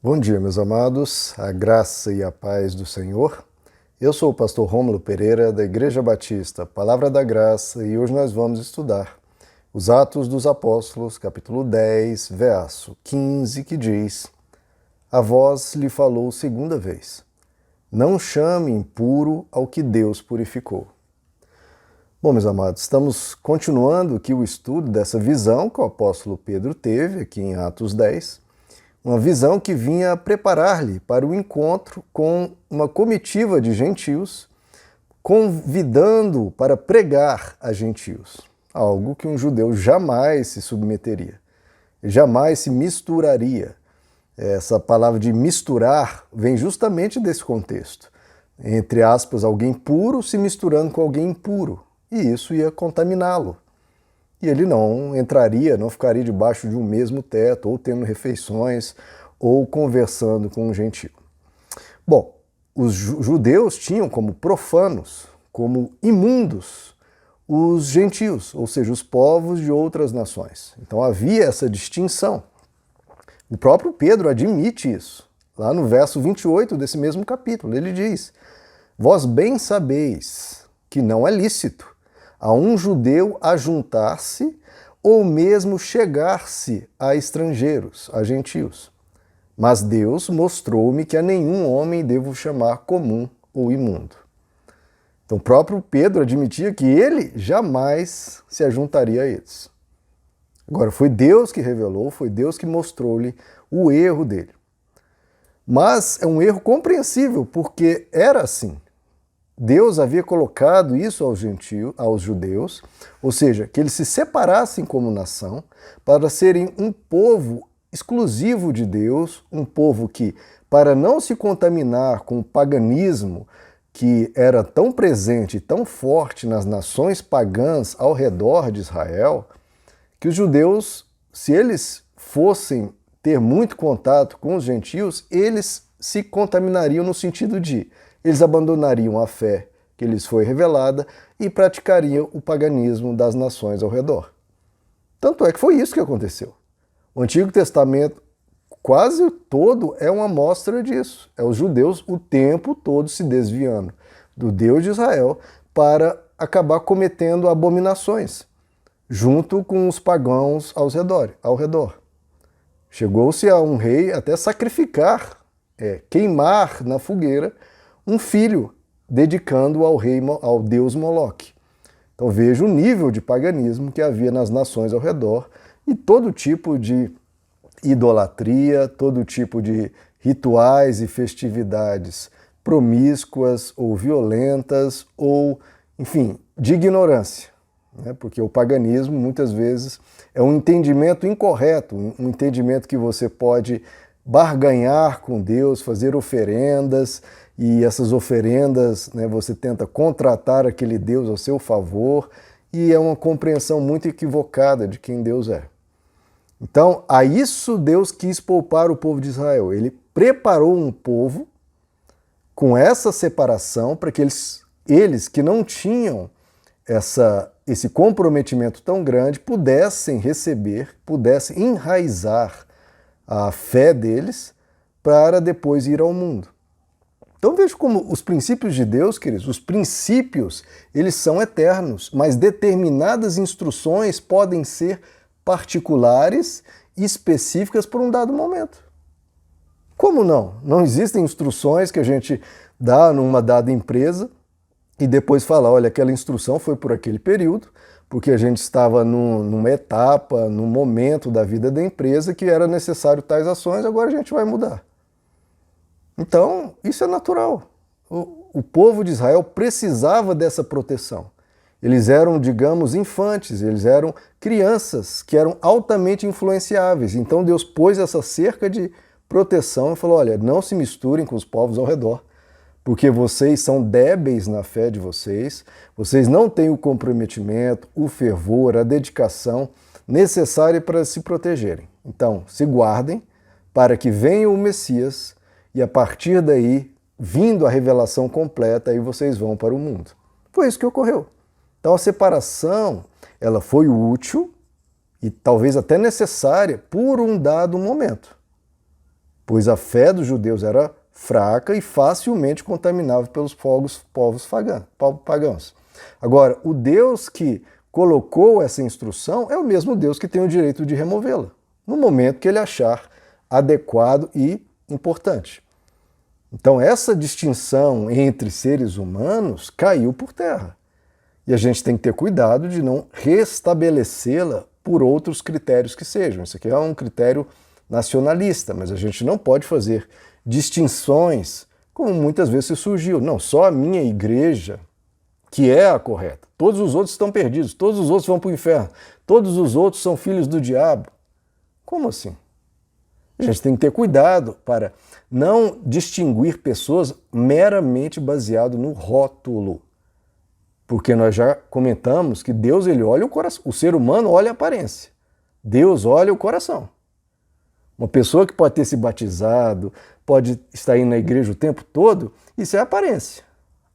Bom dia, meus amados, a graça e a paz do Senhor. Eu sou o pastor Rômulo Pereira, da Igreja Batista Palavra da Graça, e hoje nós vamos estudar os Atos dos Apóstolos, capítulo 10, verso 15, que diz: A voz lhe falou segunda vez, não chame impuro ao que Deus purificou. Bom, meus amados, estamos continuando aqui o estudo dessa visão que o apóstolo Pedro teve aqui em Atos 10, uma visão que vinha preparar-lhe para o encontro com uma comitiva de gentios, convidando-o para pregar a gentios, algo que um judeu jamais se submeteria, jamais se misturaria. Essa palavra de misturar vem justamente desse contexto, entre aspas, alguém puro se misturando com alguém impuro, e isso ia contaminá-lo. E ele não entraria, não ficaria debaixo de um mesmo teto, ou tendo refeições, ou conversando com um gentio. Bom, os judeus tinham como profanos, como imundos, os gentios, ou seja, os povos de outras nações. Então havia essa distinção. O próprio Pedro admite isso. Lá no verso 28 desse mesmo capítulo, ele diz: Vós bem sabeis que não é lícito a um judeu ajuntar-se ou mesmo chegar-se a estrangeiros, a gentios. Mas Deus mostrou-me que a nenhum homem devo chamar comum ou imundo. Então o próprio Pedro admitia que ele jamais se ajuntaria a eles. Agora, foi Deus que revelou, foi Deus que mostrou-lhe o erro dele. Mas é um erro compreensível, porque era assim. Deus havia colocado isso aos judeus, ou seja, que eles se separassem como nação para serem um povo exclusivo de Deus, um povo que, para não se contaminar com o paganismo que era tão presente e tão forte nas nações pagãs ao redor de Israel, que os judeus, se eles fossem ter muito contato com os gentios, eles se contaminariam no sentido de eles abandonariam a fé que lhes foi revelada e praticariam o paganismo das nações ao redor. Tanto é que foi isso que aconteceu. O Antigo Testamento quase todo é uma amostra disso. É os judeus o tempo todo se desviando do Deus de Israel para acabar cometendo abominações, junto com os pagãos ao redor. Chegou-se a um rei até sacrificar, queimar na fogueira, um filho, dedicando-o ao deus Moloque. Então veja o nível de paganismo que havia nas nações ao redor e todo tipo de idolatria, todo tipo de rituais e festividades promíscuas ou violentas ou, enfim, de ignorância. Porque o paganismo muitas vezes é um entendimento incorreto, um entendimento que você pode barganhar com Deus, fazer oferendas, e essas oferendas, você tenta contratar aquele Deus ao seu favor, e é uma compreensão muito equivocada de quem Deus é. Então, a isso Deus quis poupar o povo de Israel. Ele preparou um povo com essa separação para que eles que não tinham esse comprometimento tão grande pudessem receber, pudessem enraizar a fé deles para depois ir ao mundo. Então veja como os princípios de Deus, queridos, os princípios, eles são eternos, mas determinadas instruções podem ser particulares e específicas por um dado momento. Como não? Não existem instruções que a gente dá numa dada empresa e depois fala, olha, aquela instrução foi por aquele período, porque a gente estava numa etapa, num momento da vida da empresa que era necessário tais ações, agora a gente vai mudar. Então, isso é natural. O povo de Israel precisava dessa proteção. Eles eram, digamos, infantes, eles eram crianças que eram altamente influenciáveis. Então Deus pôs essa cerca de proteção e falou, olha, não se misturem com os povos ao redor, porque vocês são débeis na fé de vocês não têm o comprometimento, o fervor, a dedicação necessária para se protegerem. Então, se guardem para que venha o Messias e a partir daí, vindo a revelação completa, aí vocês vão para o mundo. Foi isso que ocorreu. Então a separação, ela foi útil e talvez até necessária por um dado momento. pois a fé dos judeus era fraca e facilmente contaminável pelos povos pagãos. Agora, o Deus que colocou essa instrução é o mesmo Deus que tem o direito de removê-la, no momento que ele achar adequado e importante. Então, essa distinção entre seres humanos caiu por terra. E a gente tem que ter cuidado de não restabelecê-la por outros critérios que sejam. Isso aqui é um critério nacionalista, mas a gente não pode fazer distinções como muitas vezes surgiu. Não, só a minha igreja que é a correta. Todos os outros estão perdidos, todos os outros vão para o inferno, todos os outros são filhos do diabo. Como assim? A gente tem que ter cuidado para não distinguir pessoas meramente baseado no rótulo. Porque nós já comentamos que Deus ele olha o coração, o ser humano olha a aparência. Deus olha o coração. Uma pessoa que pode ter se batizado, pode estar indo na igreja o tempo todo, isso é aparência.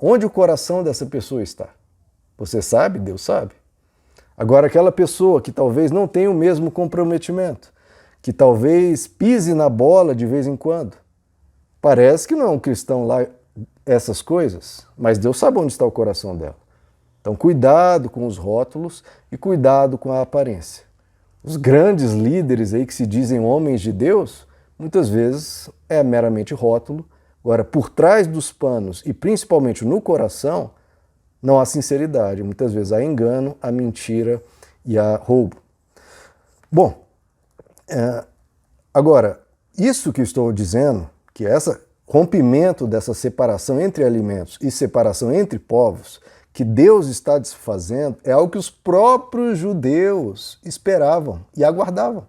Onde o coração dessa pessoa está? Você sabe? Deus sabe. Agora, aquela pessoa que talvez não tenha o mesmo comprometimento, que talvez pise na bola de vez em quando, parece que não é um cristão lá, essas coisas, mas Deus sabe onde está o coração dela. Então, cuidado com os rótulos e cuidado com a aparência. Os grandes líderes aí que se dizem homens de Deus, muitas vezes é meramente rótulo. Agora, por trás dos panos e principalmente no coração, não há sinceridade. Muitas vezes há engano, há mentira e há roubo. Bom, agora, isso que eu estou dizendo, que esse rompimento dessa separação entre alimentos e separação entre povos, que Deus está desfazendo, é algo que os próprios judeus esperavam e aguardavam.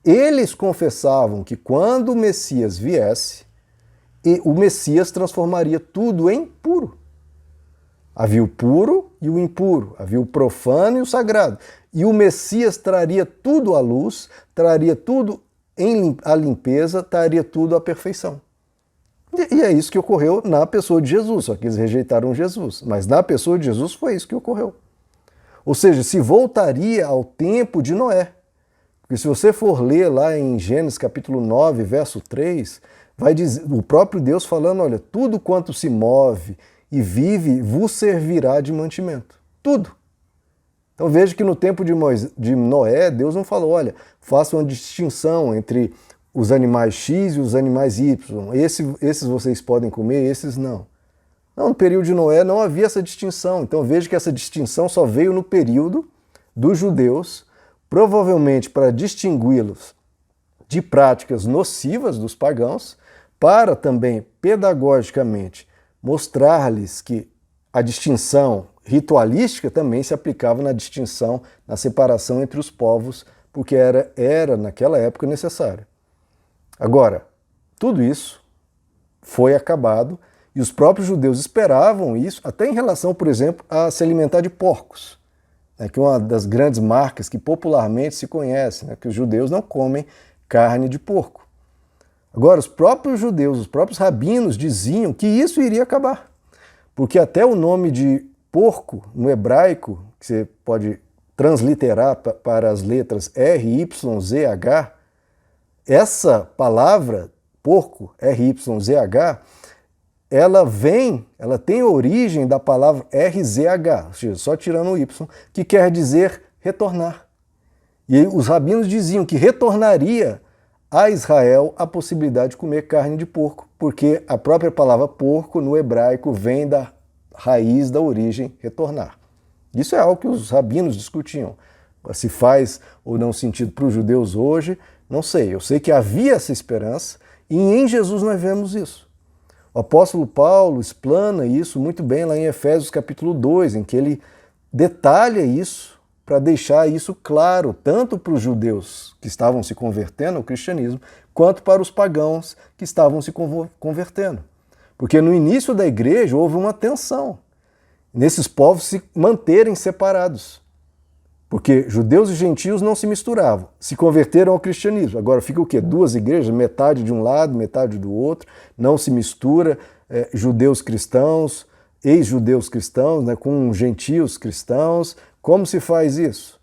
Eles confessavam que quando o Messias viesse, o Messias transformaria tudo em puro. Havia o puro e o impuro, havia o profano e o sagrado. E o Messias traria tudo à luz, traria tudo à limpeza, traria tudo à perfeição. E é isso que ocorreu na pessoa de Jesus, só que eles rejeitaram Jesus. Mas na pessoa de Jesus foi isso que ocorreu. Ou seja, se voltaria ao tempo de Noé. Porque se você for ler lá em Gênesis capítulo 9, verso 3, vai dizer, o próprio Deus falando, olha, tudo quanto se move e vive vos servirá de mantimento. Tudo. Então veja que no tempo de Noé, Deus não falou, olha, faça uma distinção entre os animais X e os animais Y. Esses vocês podem comer, esses não. Não, no período de Noé não havia essa distinção. Então veja que essa distinção só veio no período dos judeus, provavelmente para distingui-los de práticas nocivas dos pagãos, para também, pedagogicamente, mostrar-lhes que a distinção ritualística também se aplicava na distinção, na separação entre os povos, porque era naquela época necessário. Agora, tudo isso foi acabado e os próprios judeus esperavam isso, até em relação, por exemplo, a se alimentar de porcos, né, que é uma das grandes marcas que popularmente se conhece, né, que os judeus não comem carne de porco. Agora, os próprios judeus, os próprios rabinos diziam que isso iria acabar, porque até o nome de porco no hebraico, que você pode transliterar para as letras RYZH, essa palavra, porco, RYZH, ela tem origem da palavra RZH, ou seja, só tirando o Y, que quer dizer retornar. E os rabinos diziam que retornaria a Israel a possibilidade de comer carne de porco, porque a própria palavra porco no hebraico vem da raiz da origem retornar. Isso é algo que os rabinos discutiam. Se faz ou não sentido para os judeus hoje, não sei. Eu sei que havia essa esperança e em Jesus nós vemos isso. O apóstolo Paulo explana isso muito bem lá em Efésios capítulo 2, em que ele detalha isso para deixar isso claro, tanto para os judeus que estavam se convertendo ao cristianismo, quanto para os pagãos que estavam se convertendo. Porque no início da igreja houve uma tensão nesses povos se manterem separados. Porque judeus e gentios não se misturavam, se converteram ao cristianismo. Agora fica o quê? Duas igrejas, metade de um lado, metade do outro, não se mistura judeus cristãos, ex-judeus cristãos, né, com gentios cristãos. Como se faz isso?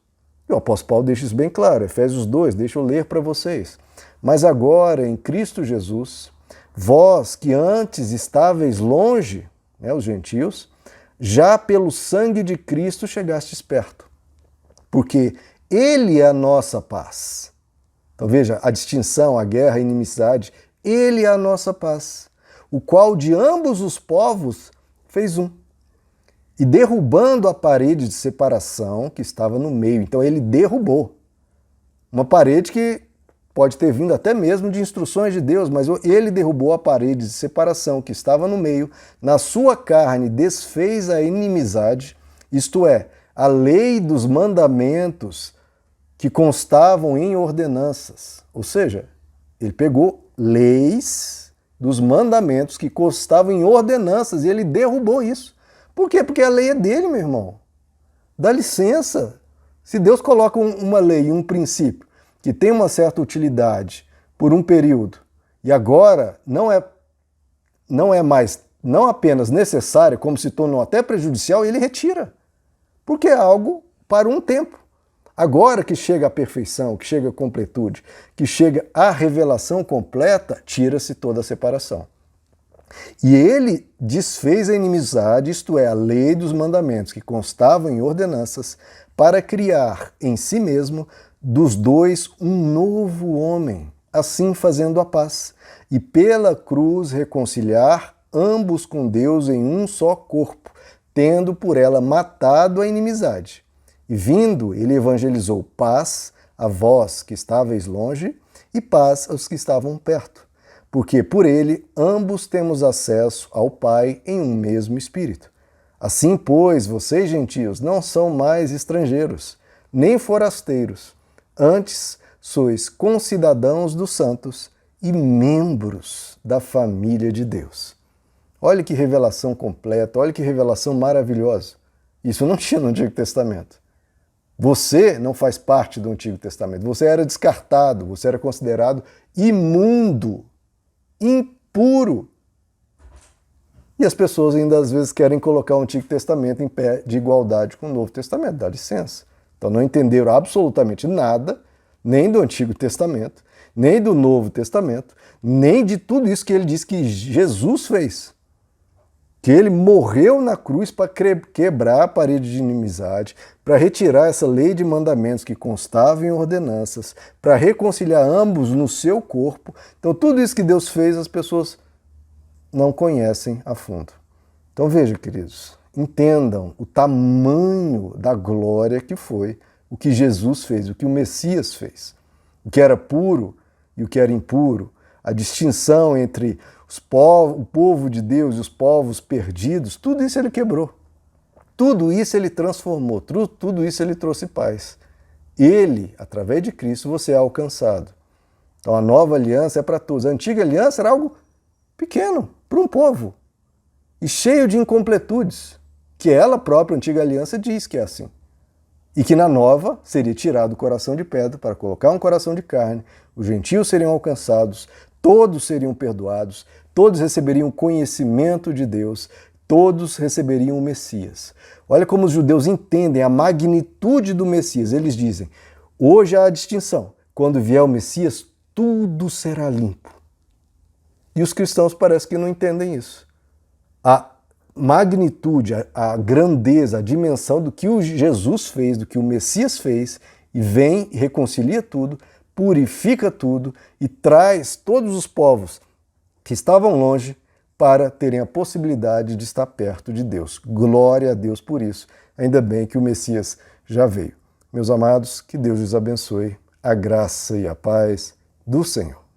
E o apóstolo Paulo deixa isso bem claro, Efésios 2, deixa eu ler para vocês. Mas agora, em Cristo Jesus, vós que antes estáveis longe, os gentios, já pelo sangue de Cristo chegastes perto. Porque Ele é a nossa paz. Então veja, a distinção, a guerra, a inimizade, Ele é a nossa paz, o qual de ambos os povos fez um. E derrubando a parede de separação que estava no meio. Então ele derrubou. Uma parede que pode ter vindo até mesmo de instruções de Deus, mas ele derrubou a parede de separação que estava no meio, na sua carne desfez a inimizade, isto é, a lei dos mandamentos que constavam em ordenanças. Ou seja, ele pegou leis dos mandamentos que constavam em ordenanças e ele derrubou isso. Por quê? Porque a lei é dele, meu irmão. Dá licença. Se Deus coloca uma lei, um princípio, que tem uma certa utilidade por um período, e agora não é mais, não apenas necessária, como se tornou até prejudicial, ele retira. Porque é algo para um tempo. Agora que chega a perfeição, que chega a completude, que chega a revelação completa, tira-se toda a separação. E ele desfez a inimizade, isto é, a lei dos mandamentos que constavam em ordenanças, para criar em si mesmo dos dois um novo homem, assim fazendo a paz, e pela cruz reconciliar ambos com Deus em um só corpo, tendo por ela matado a inimizade. E vindo, ele evangelizou paz a vós que estáveis longe e paz aos que estavam perto. Porque por ele ambos temos acesso ao Pai em um mesmo Espírito. Assim, pois, vocês, gentios, não são mais estrangeiros, nem forasteiros. Antes, sois concidadãos dos santos e membros da família de Deus. Olha que revelação completa, olha que revelação maravilhosa. Isso não tinha no Antigo Testamento. Você não faz parte do Antigo Testamento. Você era descartado, você era considerado imundo, impuro. E as pessoas ainda às vezes querem colocar o Antigo Testamento em pé de igualdade com o Novo Testamento, dá licença. Então não entenderam absolutamente nada, nem do Antigo Testamento, nem do Novo Testamento, nem de tudo isso que ele diz que Jesus fez. Que ele morreu na cruz para quebrar a parede de inimizade, para retirar essa lei de mandamentos que constava em ordenanças, para reconciliar ambos no seu corpo. Então tudo isso que Deus fez, as pessoas não conhecem a fundo. Então veja, queridos, entendam o tamanho da glória que foi o que Jesus fez, o que o Messias fez. O que era puro e o que era impuro, a distinção entre o povo de Deus e os povos perdidos, tudo isso ele quebrou. Tudo isso ele transformou, tudo isso ele trouxe paz. Ele, através de Cristo, você é alcançado. Então a nova aliança é para todos. A antiga aliança era algo pequeno, para um povo, e cheio de incompletudes, que ela própria, a antiga aliança, diz que é assim. E que na nova seria tirado o coração de pedra para colocar um coração de carne, os gentios seriam alcançados, todos seriam perdoados, todos receberiam conhecimento de Deus, todos receberiam o Messias. Olha como os judeus entendem a magnitude do Messias. Eles dizem, hoje há a distinção, quando vier o Messias, tudo será limpo. E os cristãos parece que não entendem isso. A magnitude, a grandeza, a dimensão do que o Jesus fez, do que o Messias fez, e vem e reconcilia tudo, purifica tudo e traz todos os povos que estavam longe para terem a possibilidade de estar perto de Deus. Glória a Deus por isso. Ainda bem que o Messias já veio. Meus amados, que Deus os abençoe. A graça e a paz do Senhor.